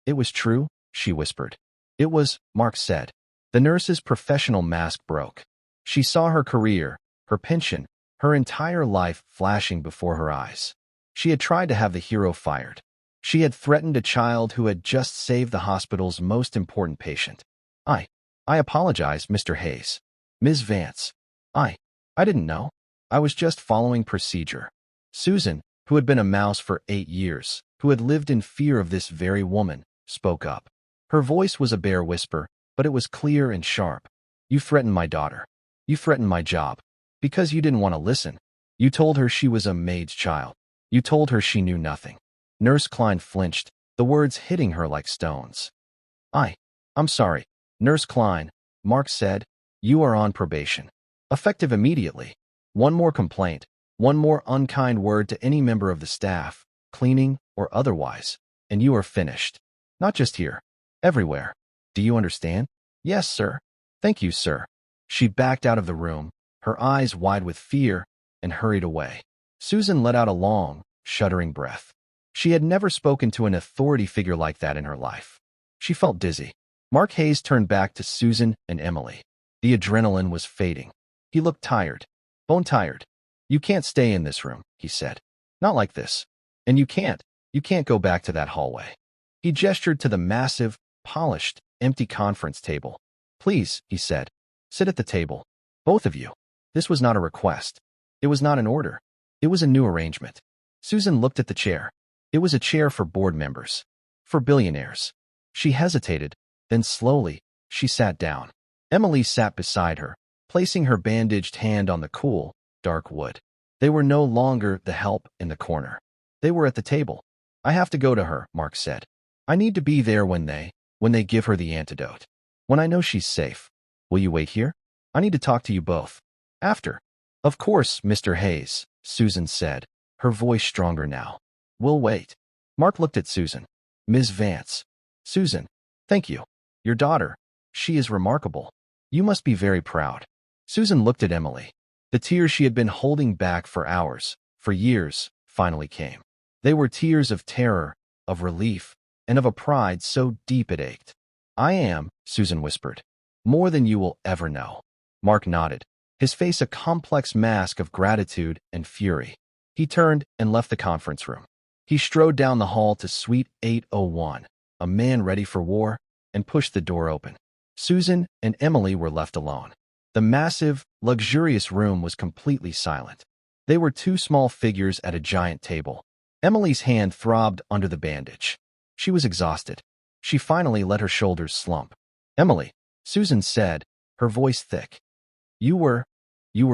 It was true, she whispered. "It was," Mark said. The nurse's professional mask broke. She saw her career, her pension, her entire life flashing before her eyes. She had tried to have the hero fired. She had threatened a child who had just saved the hospital's most important patient. I apologize, Mr. Hayes. Ms. Vance. I didn't know. I was just following procedure." Susan, who had been a mouse for 8 years, who had lived in fear of this very woman, spoke up. Her voice was a bare whisper, but it was clear and sharp. "You threatened my daughter. You threatened my job. Because you didn't want to listen. You told her she was a maid's child. You told her she knew nothing." Nurse Klein flinched, the words hitting her like stones. I'm sorry, Nurse Klein," Mark said. "You are on probation. Effective immediately. One more complaint, one more unkind word to any member of the staff, cleaning or otherwise, and you are finished. Not just here. Everywhere. Do you understand?" "Yes, sir. Thank you, sir." She backed out of the room, her eyes wide with fear, and hurried away. Susan let out a long, shuddering breath. She had never spoken to an authority figure like that in her life. She felt dizzy. Mark Hayes turned back to Susan and Emily. The adrenaline was fading. He looked tired. Bone tired. "You can't stay in this room," he said. "Not like this. And you can't go back to that hallway." He gestured to the massive, polished, empty conference table. "Please," he said, "sit at the table. Both of you." This was not a request. It was not an order. It was a new arrangement. Susan looked at the chair. It was a chair for board members. For billionaires. She hesitated, then slowly, she sat down. Emily sat beside her, placing her bandaged hand on the cool, dark wood. They were no longer the help in the corner. They were at the table. "I have to go to her," Mark said. "I need to be there when they give her the antidote. When I know she's safe. Will you wait here? I need to talk to you both. After." "Of course, Mr. Hayes," Susan said, her voice stronger now. "We'll wait." Mark looked at Susan. "Ms. Vance." "Susan, thank you. Your daughter, she is remarkable. You must be very proud." Susan looked at Emily. The tears she had been holding back for hours, for years, finally came. They were tears of terror, of relief, and of a pride so deep it ached. "I am," Susan whispered, "more than you will ever know." Mark nodded, his face a complex mask of gratitude and fury. He turned and left the conference room. He strode down the hall to Suite 801, a man ready for war, and pushed the door open. Susan and Emily were left alone. The massive, luxurious room was completely silent. They were two small figures at a giant table. Emily's hand throbbed under the bandage. She was exhausted. She finally let her shoulders slump. "Emily," Susan said, her voice thick. You were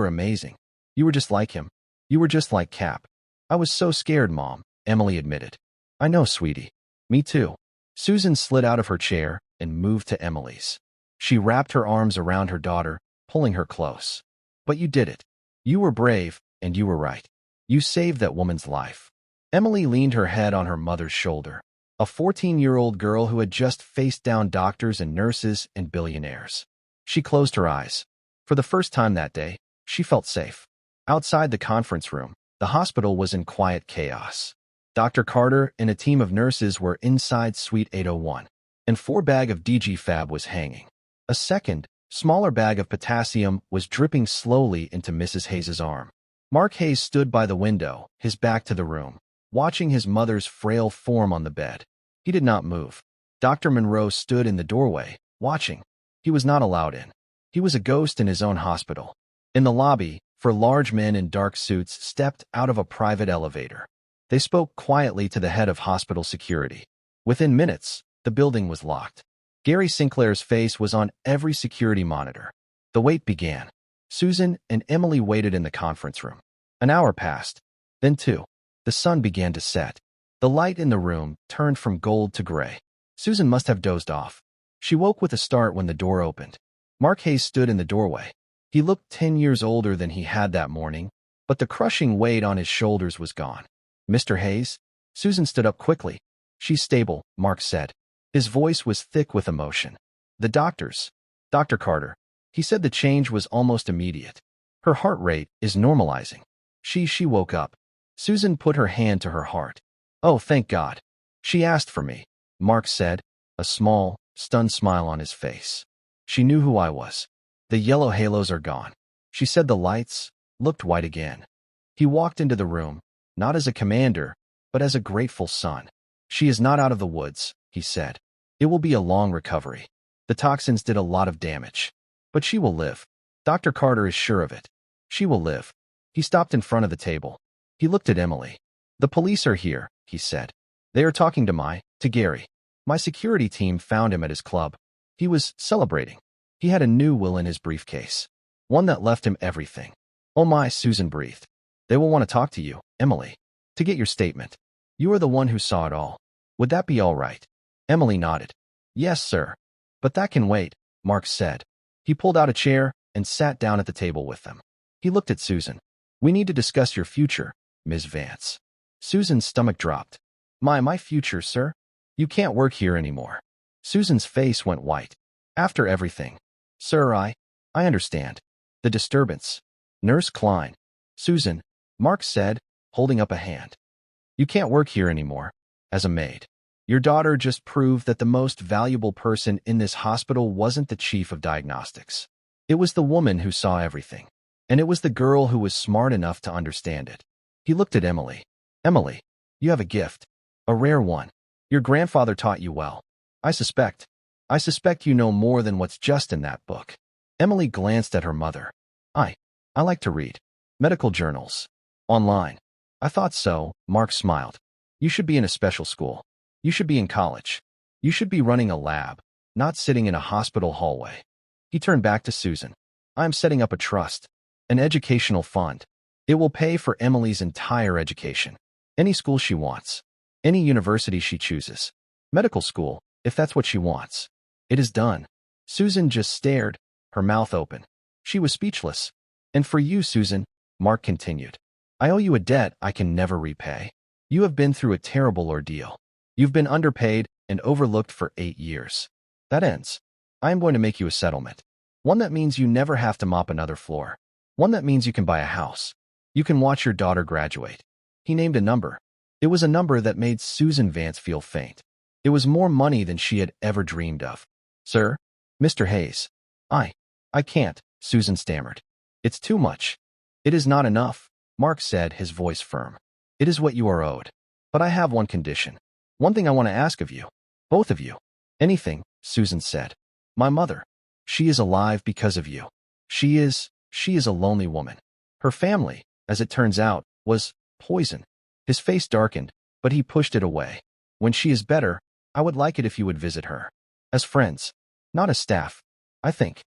amazing. You were just like him. You were just like Cap." "I was so scared, Mom," Emily admitted. "I know, sweetie. Me too." Susan slid out of her chair and moved to Emily's. She wrapped her arms around her daughter, pulling her close. "But you did it. You were brave, and you were right. You saved that woman's life." Emily leaned her head on her mother's shoulder, a 14-year-old girl who had just faced down doctors and nurses and billionaires. She closed her eyes. For the first time that day, she felt safe. Outside the conference room, the hospital was in quiet chaos. Dr. Carter and a team of nurses were inside Suite 801, and 4 bags of DG Fab was hanging. A second, smaller bag of potassium was dripping slowly into Mrs. Hayes' arm. Mark Hayes stood by the window, his back to the room, watching his mother's frail form on the bed. He did not move. Dr. Monroe stood in the doorway, watching. He was not allowed in. He was a ghost in his own hospital. In the lobby, 4 large men in dark suits stepped out of a private elevator. They spoke quietly to the head of hospital security. Within minutes, the building was locked. Gary Sinclair's face was on every security monitor. The wait began. Susan and Emily waited in the conference room. An hour passed. Then 2. The sun began to set. The light in the room turned from gold to gray. Susan must have dozed off. She woke with a start when the door opened. Mark Hayes stood in the doorway. He looked 10 years older than he had that morning, but the crushing weight on his shoulders was gone. "Mr. Hayes?" Susan stood up quickly. "She's stable," Mark said. His voice was thick with emotion. "The doctors. Dr. Carter. He said the change was almost immediate. Her heart rate is normalizing." She woke up. Susan put her hand to her heart. "Oh, thank God. She asked for me," Mark said, a small, stunned smile on his face. "She knew who I was. The yellow halos are gone." She said the lights looked white again. He walked into the room, not as a commander, but as a grateful son. "She is not out of the woods," he said. "It will be a long recovery. The toxins did a lot of damage. But she will live. Dr. Carter is sure of it. She will live." He stopped in front of the table. He looked at Emily. "The police are here," he said. "They are talking to Gary. My security team found him at his club. He was celebrating. He had a new will in his briefcase. One that left him everything." "Oh my," Susan breathed. "They will want to talk to you, Emily, to get your statement. You are the one who saw it all. Would that be all right?" Emily nodded. "Yes, sir. But that can wait," Mark said. He pulled out a chair and sat down at the table with them. He looked at Susan. "We need to discuss your future, Ms. Vance." Susan's stomach dropped. My future, sir? You can't work here anymore." Susan's face went white. "After everything." "Sir, I understand. The disturbance." "Nurse Klein." "Susan," Mark said, holding up a hand. You can't work here anymore as a maid. Your daughter just proved that the most valuable person in this hospital wasn't the chief of diagnostics. It was the woman who saw everything. And it was the girl who was smart enough to understand it. He looked at Emily. Emily, you have a gift. A rare one. Your grandfather taught you well. I suspect you know more than what's just in that book. Emily glanced at her mother. I like to read. Medical journals. Online. I thought so, Mark smiled. You should be in a special school. You should be in college. You should be running a lab, not sitting in a hospital hallway. He turned back to Susan. I am setting up a trust, an educational fund. It will pay for Emily's entire education. Any school she wants. Any university she chooses. Medical school, if that's what she wants. It is done. Susan just stared, her mouth open. She was speechless. And for you, Susan, Mark continued, I owe you a debt I can never repay. You have been through a terrible ordeal. You've been underpaid and overlooked for 8 years. That ends. I am going to make you a settlement. One that means you never have to mop another floor. One that means you can buy a house. You can watch your daughter graduate. He named a number. It was a number that made Susan Vance feel faint. It was more money than she had ever dreamed of. Sir? Mr. Hayes. I can't, Susan stammered. It's too much. It is not enough, Mark said, his voice firm. It is what you are owed. But I have one condition. One thing I want to ask of you. Both of you. Anything, Susan said. My mother. She is alive because of you. She is a lonely woman. Her family, as it turns out, was poison. His face darkened, but he pushed it away. When she is better, I would like it if you would visit her. As friends, not as staff. I think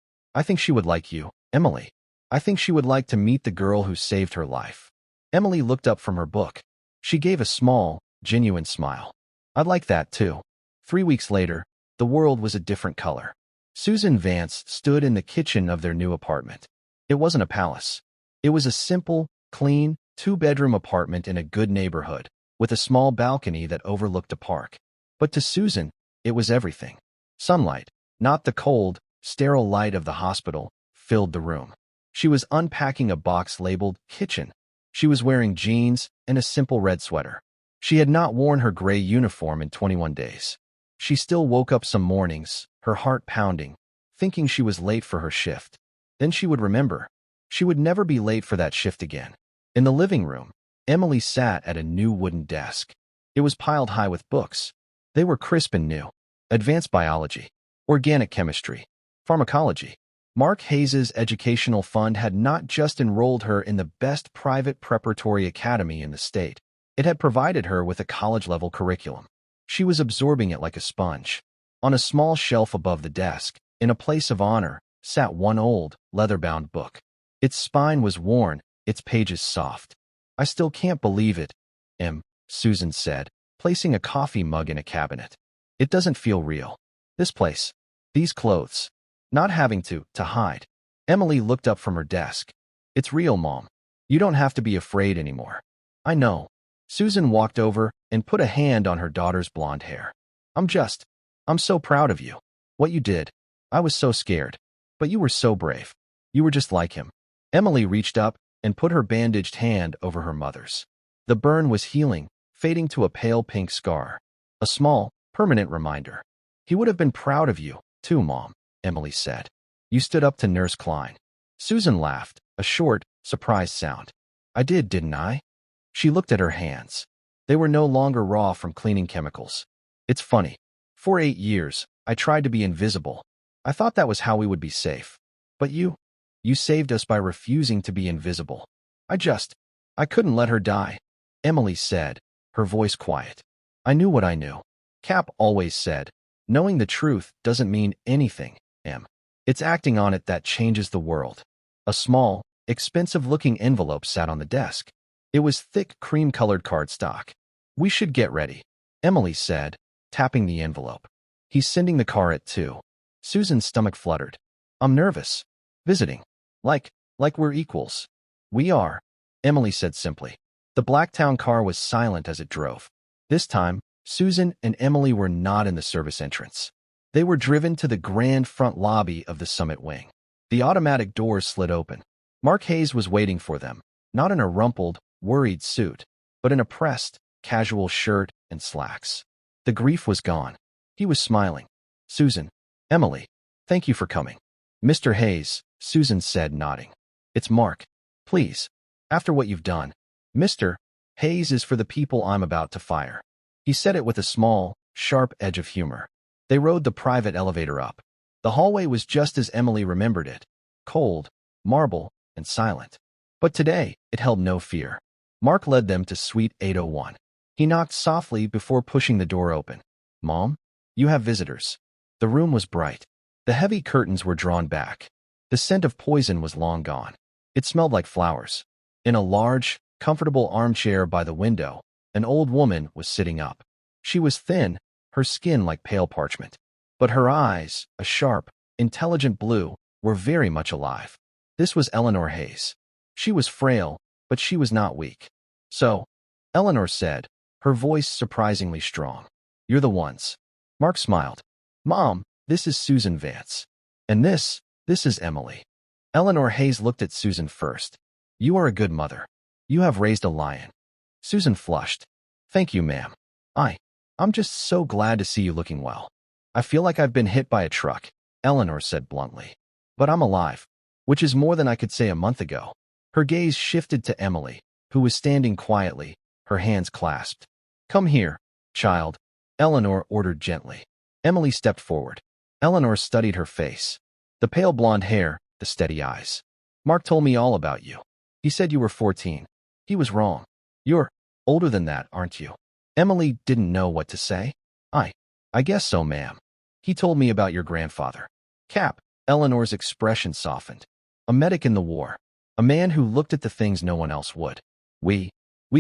she would like you, Emily. I think she would like to meet the girl who saved her life. Emily looked up from her book. She gave a small, genuine smile. I'd like that too. 3 weeks later, the world was a different color. Susan Vance stood in the kitchen of their new apartment. It wasn't a palace. It was a simple, clean, 2-bedroom apartment in a good neighborhood, with a small balcony that overlooked a park. But to Susan, it was everything. Sunlight, not the cold, sterile light of the hospital, filled the room. She was unpacking a box labeled kitchen. She was wearing jeans and a simple red sweater. She had not worn her gray uniform in 21 days. She still woke up some mornings, her heart pounding, thinking she was late for her shift. Then she would remember. She would never be late for that shift again. In the living room, Emily sat at a new wooden desk. It was piled high with books. They were crisp and new. Advanced biology, organic chemistry, pharmacology. Mark Hayes's educational fund had not just enrolled her in the best private preparatory academy in the state. It had provided her with a college-level curriculum. She was absorbing it like a sponge. On a small shelf above the desk, in a place of honor, sat one old, leather-bound book. Its spine was worn, its pages soft. I still can't believe it, Susan said, placing a coffee mug in a cabinet. It doesn't feel real. This place. These clothes. Not having to hide. Emily looked up from her desk. It's real, Mom. You don't have to be afraid anymore. I know. Susan walked over and put a hand on her daughter's blonde hair. I'm so proud of you. What you did. I was so scared. But you were so brave. You were just like him. Emily reached up and put her bandaged hand over her mother's. The burn was healing, fading to a pale pink scar. A small, permanent reminder. He would have been proud of you, too, Mom, Emily said. You stood up to Nurse Klein. Susan laughed, a short, surprised sound. I did, didn't I? She looked at her hands. They were no longer raw from cleaning chemicals. It's funny. For 8 years, I tried to be invisible. I thought that was how we would be safe. But you saved us by refusing to be invisible. I couldn't let her die, Emily said, her voice quiet. I knew what I knew. Cap always said, knowing the truth doesn't mean anything, Em. It's acting on it that changes the world. A small, expensive-looking envelope sat on the desk. It was thick, cream-colored cardstock. We should get ready, Emily said, tapping the envelope. He's sending the car at 2. Susan's stomach fluttered. I'm nervous. Visiting. Like we're equals. We are, Emily said simply. The Blacktown car was silent as it drove. This time, Susan and Emily were not in the service entrance. They were driven to the grand front lobby of the Summit Wing. The automatic doors slid open. Mark Hayes was waiting for them, not in a rumpled, worried suit, but in a pressed, casual shirt, and slacks. The grief was gone. He was smiling. Susan. Emily. Thank you for coming. Mr. Hayes, Susan said, nodding. It's Mark. Please. After what you've done. Mr. Hayes is for the people I'm about to fire. He said it with a small, sharp edge of humor. They rode the private elevator up. The hallway was just as Emily remembered it. Cold, marble, and silent. But today, it held no fear. Mark led them to Suite 801. He knocked softly before pushing the door open. Mom? You have visitors. The room was bright. The heavy curtains were drawn back. The scent of poison was long gone. It smelled like flowers. In a large, comfortable armchair by the window, an old woman was sitting up. She was thin, her skin like pale parchment. But her eyes, a sharp, intelligent blue, were very much alive. This was Eleanor Hayes. She was frail, but she was not weak. So, Eleanor said, her voice surprisingly strong. You're the ones. Mark smiled. Mom, this is Susan Vance. And this is Emily. Eleanor Hayes looked at Susan first. You are a good mother. You have raised a lion. Susan flushed. Thank you, ma'am. I'm just so glad to see you looking well. I feel like I've been hit by a truck, Eleanor said bluntly. But I'm alive, which is more than I could say a month ago. Her gaze shifted to Emily, who was standing quietly, her hands clasped. Come here, child, Eleanor ordered gently. Emily stepped forward. Eleanor studied her face. The pale blonde hair, the steady eyes. Mark told me all about you. He said you were 14. He was wrong. You're older than that, aren't you? Emily didn't know what to say. I guess so, ma'am. He told me about your grandfather. Cap. Eleanor's expression softened. A medic in the war. A man who looked at the things no one else would. We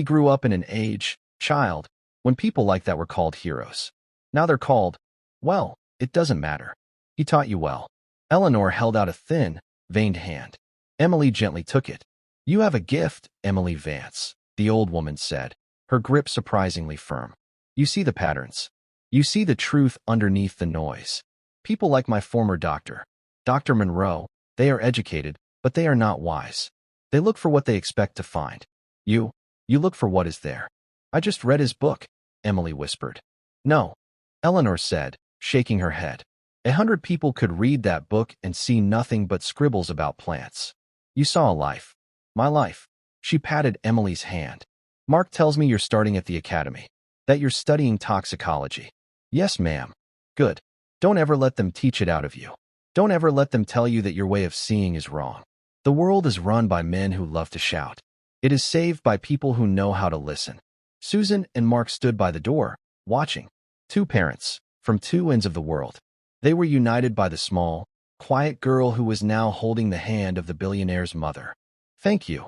grew up in an age, child, when people like that were called heroes. Now they're called, well, it doesn't matter. He taught you well. Eleanor held out a thin, veined hand. Emily gently took it. You have a gift, Emily Vance, the old woman said, her grip surprisingly firm. You see the patterns. You see the truth underneath the noise. People like my former doctor, Dr. Monroe, they are educated, but they are not wise. They look for what they expect to find. You look for what is there. I just read his book, Emily whispered. No, Eleanor said, shaking her head. 100 people could read that book and see nothing but scribbles about plants. You saw a life. My life. She patted Emily's hand. Mark tells me you're starting at the academy, that you're studying toxicology. Yes, ma'am. Good. Don't ever let them teach it out of you. Don't ever let them tell you that your way of seeing is wrong. The world is run by men who love to shout. It is saved by people who know how to listen. Susan and Mark stood by the door, watching. Two parents, from two ends of the world. They were united by the small, quiet girl who was now holding the hand of the billionaire's mother. Thank you,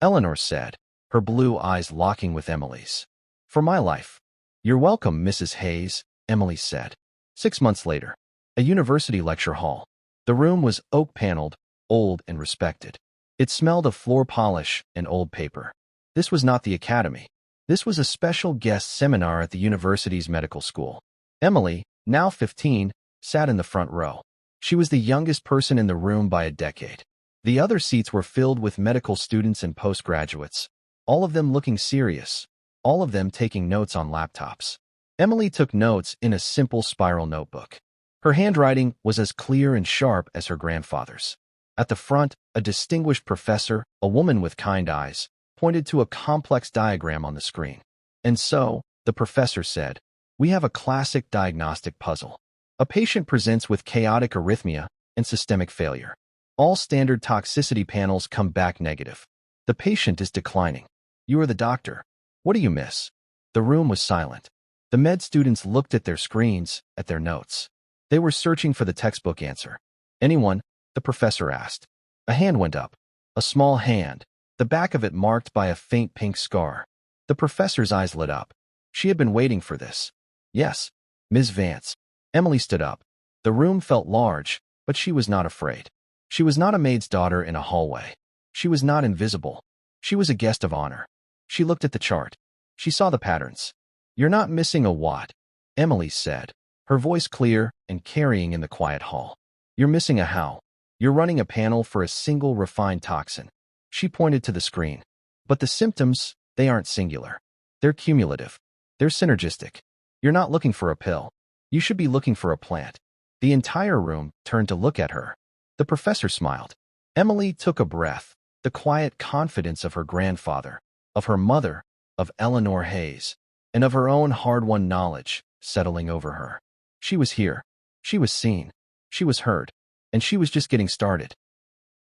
Eleanor said, her blue eyes locking with Emily's. For my life. You're welcome, Mrs. Hayes, Emily said. 6 months later, a university lecture hall. The room was oak-paneled, old and respected. It smelled of floor polish and old paper. This was not the academy. This was a special guest seminar at the university's medical school. Emily, now 15, sat in the front row. She was the youngest person in the room by a decade. The other seats were filled with medical students and postgraduates, all of them looking serious, all of them taking notes on laptops. Emily took notes in a simple spiral notebook. Her handwriting was as clear and sharp as her grandfather's. At the front, a distinguished professor, a woman with kind eyes, pointed to a complex diagram on the screen. And so, the professor said, we have a classic diagnostic puzzle. A patient presents with chaotic arrhythmia and systemic failure. All standard toxicity panels come back negative. The patient is declining. You are the doctor. What do you miss? The room was silent. The med students looked at their screens, at their notes. They were searching for the textbook answer. Anyone? The professor asked. A hand went up. A small hand, the back of it marked by a faint pink scar. The professor's eyes lit up. She had been waiting for this. Yes, Ms. Vance. Emily stood up. The room felt large, but she was not afraid. She was not a maid's daughter in a hallway. She was not invisible. She was a guest of honor. She looked at the chart. She saw the patterns. You're not missing a what, Emily said, her voice clear and carrying in the quiet hall. You're missing a how. You're running a panel for a single refined toxin. She pointed to the screen. But the symptoms, they aren't singular. They're cumulative. They're synergistic. You're not looking for a pill. You should be looking for a plant. The entire room turned to look at her. The professor smiled. Emily took a breath, the quiet confidence of her grandfather, of her mother, of Eleanor Hayes, and of her own hard-won knowledge settling over her. She was here. She was seen. She was heard. And she was just getting started.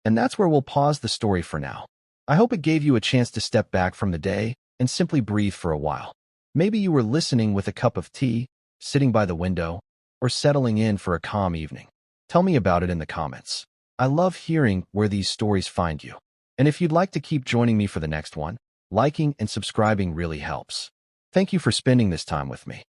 And that's where we'll pause the story for now. I hope it gave you a chance to step back from the day and simply breathe for a while. Maybe you were listening with a cup of tea, sitting by the window, or settling in for a calm evening. Tell me about it in the comments. I love hearing where these stories find you. And if you'd like to keep joining me for the next one, liking and subscribing really helps. Thank you for spending this time with me.